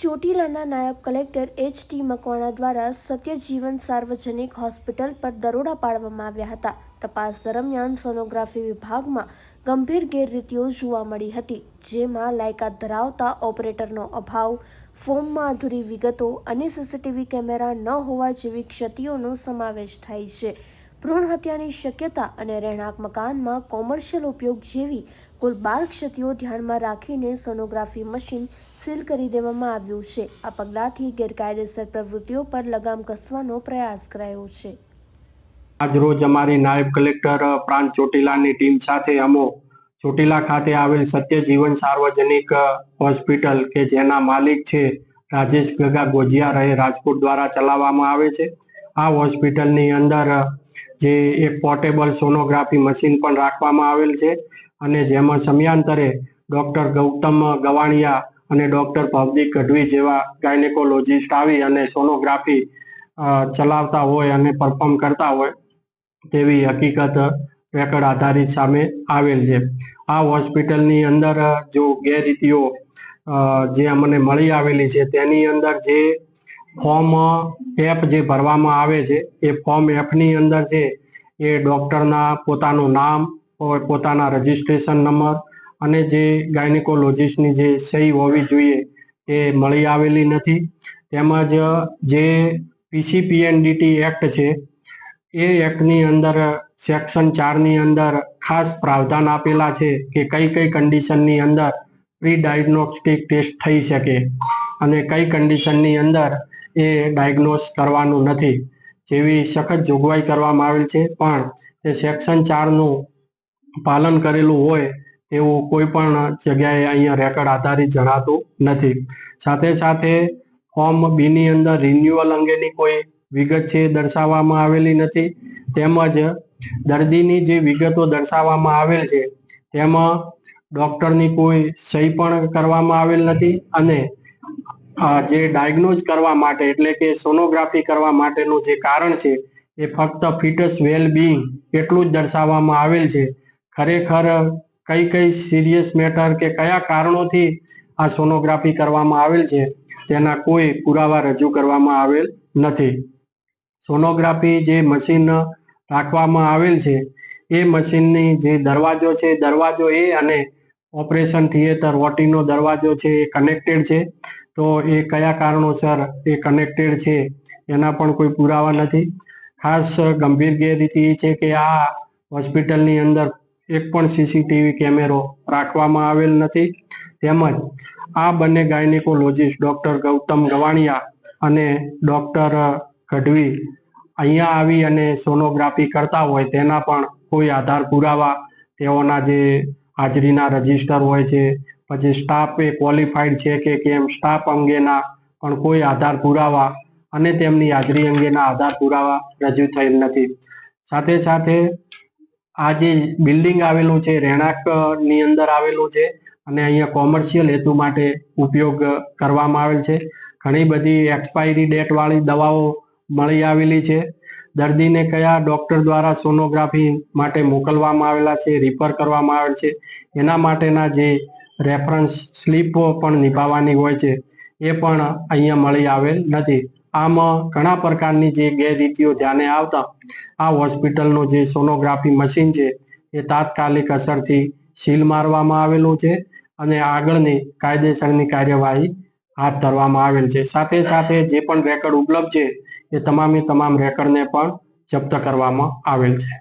ચોટીલાના નાયબ કલેક્ટર એચ.ટી. મકવાણા દ્વારા સત્યજીવન સાર્વજનિક હોસ્પિટલ પર દરોડા પાડવામાં આવ્યા હતા. તપાસ દરમિયાન સોનોગ્રાફી વિભાગમાં ગંભીર ગેરરીતિઓ જોવા મળી હતી, જેમાં લાયકાત ધરાવતા ઓપરેટરનો અભાવ, ફોર્મમાં અધૂરી વિગતો અને સીસીટીવી કેમેરા ન હોવા જેવી ક્ષતિઓનો સમાવેશ થાય છે. ભ્રૂણ હત્યાની શક્યતા અને રહેણાંક મકાનમાં કોમર્શિયલ ઉપયોગ જેવી કુલ 12 ક્ષતિઓ ધ્યાનમાં રાખીને સોનોગ્રાફી મશીન સીલ કરી દેવામાં આવ્યું છે. આ પગલાંથી ગેરકાયદેસર પ્રવૃત્તિઓ પર લગામ કસવાનો પ્રયાસ કરાયો છે. આજરોજ અમારી નાયબ કલેક્ટર પ્રાંત ચોટીલાની ટીમ સાથે અમો ચોટીલા ખાતે આવેલ સત્યજીવન સાર્વજનિક હોસ્પિટલ કે જેના માલિક છે રાજેશ ગગા ગોજિયા રહે રાજકોટ દ્વારા ચલાવવામાં આવે છે. આ હોસ્પિટલની અંદર જે એક પોર્ટેબલ સોનોગ્રાફી મશીન પણ રાખવામાં આવેલ છે અને જેમાં સમયાંતરે ડોક્ટર ગૌતમ ગવાણિયા અને ડોક્ટર ભવદીપ ગઢવી જેવા ગાયનેકોલોજીસ્ટ આવી અને સોનોગ્રાફી ચલાવતા હોય અને પરફોર્મ કરતા હોય તેવી હકીકત રેકર્ડ આધારિત સામે આવેલ છે. આ હોસ્પિટલની અંદર જો ગેરરીતિઓ જે અમને મળી આવેલી છે તેની અંદર જે ફોર્મ એફ જે ભરવામાં આવે છે એ ફોર્મ એફની અંદર છે એ ડૉક્ટરના પોતાનું નામ, પોતાના રજિસ્ટ્રેશન નંબર અને જે ગાયનેકોલોજીસ્ટની જે સહી હોવી જોઈએ તે મળી આવેલી નથી. તેમજ જે પીસીપીએનડીટી એક્ટ છે એ એક્ટની અંદર સેક્શન 4ની અંદર ખાસ પ્રાવધાન આપેલા છે કે કઈ કઈ કન્ડિશનની અંદર પ્રી ડાયગ્નોસ્ટિક ટેસ્ટ થઈ શકે અને કઈ કન્ડિશનની અંદર એ ડાયગ્નોસ કરવાનું નથી જેવી સખત જોગવાઈ કરવામાં આવેલ છે. પણ તે સેક્શન 4નું પાલન કરેલું હોય તેવું કોઈ પણ જગ્યાએ અહીંયા રેકર્ડ આધારિત જણાતું નથી. સાથે સાથે ફોર્મ બીની અંદર રિન્યુઅલ અંગેની કોઈ વિગત છે દર્શાવવામાં આવેલી નથી. તેમજ દર્દીની જે વિગતો દર્શાવવામાં આવેલ છે તેમાં ડૉક્ટરની કોઈ સહી પણ કરવામાં આવેલ નથી અને જે ડાયગ્નોઝ કરવા માટે એટલે કે સોનોગ્રાફી કરવા માટેનું જે કારણ છે એ ફક્ત ફિટસ વેલ બીઇંગ એટલું જ દર્શાવવામાં આવેલ છે. ખરેખર કઈ કઈ સિરિયસ મેટર કે કયા કારણોથી આ સોનોગ્રાફી કરવામાં આવેલ છે તેના કોઈ પુરાવા રજૂ કરવામાં આવેલ નથી. સોનોગ્રાફી જે મશીન રાખવામાં આવેલ છે એ મશીનની જે દરવાજો છે દરવાજો એ અને ઓપરેશન થિયેટર ઓટીનો દરવાજો છે એ કનેક્ટેડ છે. તો એ કયા કારણોસર એ કનેક્ટેડ છે એના પણ કોઈ પુરાવા નથી. ખાસ ગંભીર ગેરરીતિ એ છે કે આ હોસ્પિટલની અંદર એક પણ સીસીટીવી કેમેરો રાખવામાં આવેલ નથી. તેમજ આ બંને ગાયનેકોલોજીસ્ટ ડૉક્ટર ગૌતમ ગવાણિયા અને ડૉક્ટર ગઢવી અહીંયા આવી અને સોનોગ્રાફી કરતા હોય તેના પણ કોઈ આધાર પુરાવા તેઓના જે હાજરીના રજિસ્ટર હોય છે, પછી સ્ટાફ એ ક્વોલિફાઈડ છે કે કેમ, સ્ટાફ અંગેના પણ કોઈ આધાર પુરાવા અને તેમની હાજરી અંગેના આધાર પુરાવા રજૂ થયેલ નથી. સાથે સાથે આ જે બિલ્ડિંગ આવેલું છે રહેણાંકની અંદર આવેલું છે અને અહીંયા કોમર્શિયલ હેતુ માટે ઉપયોગ કરવામાં આવેલ છે. ઘણી બધી એક્સપાયરી ડેટ વાળી દવાઓ મળી આવેલી છે. દર્દીને કયા ડૉક્ટર દ્વારા સોનોગ્રાફી માટે મોકલવામાં આવેલા છે, રિફર કરવામાં આવેલ છે એના માટેના જે રેફરન્સ સ્લીપો પણ નિભાવવાની હોય છે એ પણ અહીંયા મળી આવેલ નથી. આમ ઘણા પ્રકારની જે ગેરરીતિઓ ધ્યાને આવતા આ હોસ્પિટલનું જે સોનોગ્રાફી મશીન છે એ તાત્કાલિક અસરથી સીલ મારવામાં આવેલું છે અને આગળની કાયદેસરની કાર્યવાહી હાથ ધરવામાં આવેલ છે. સાથે સાથે જે પણ રેકર્ડ ઉપલબ્ધ છે એ તમામ રેકર્ડને પણ જપ્ત કરવામાં આવેલ છે.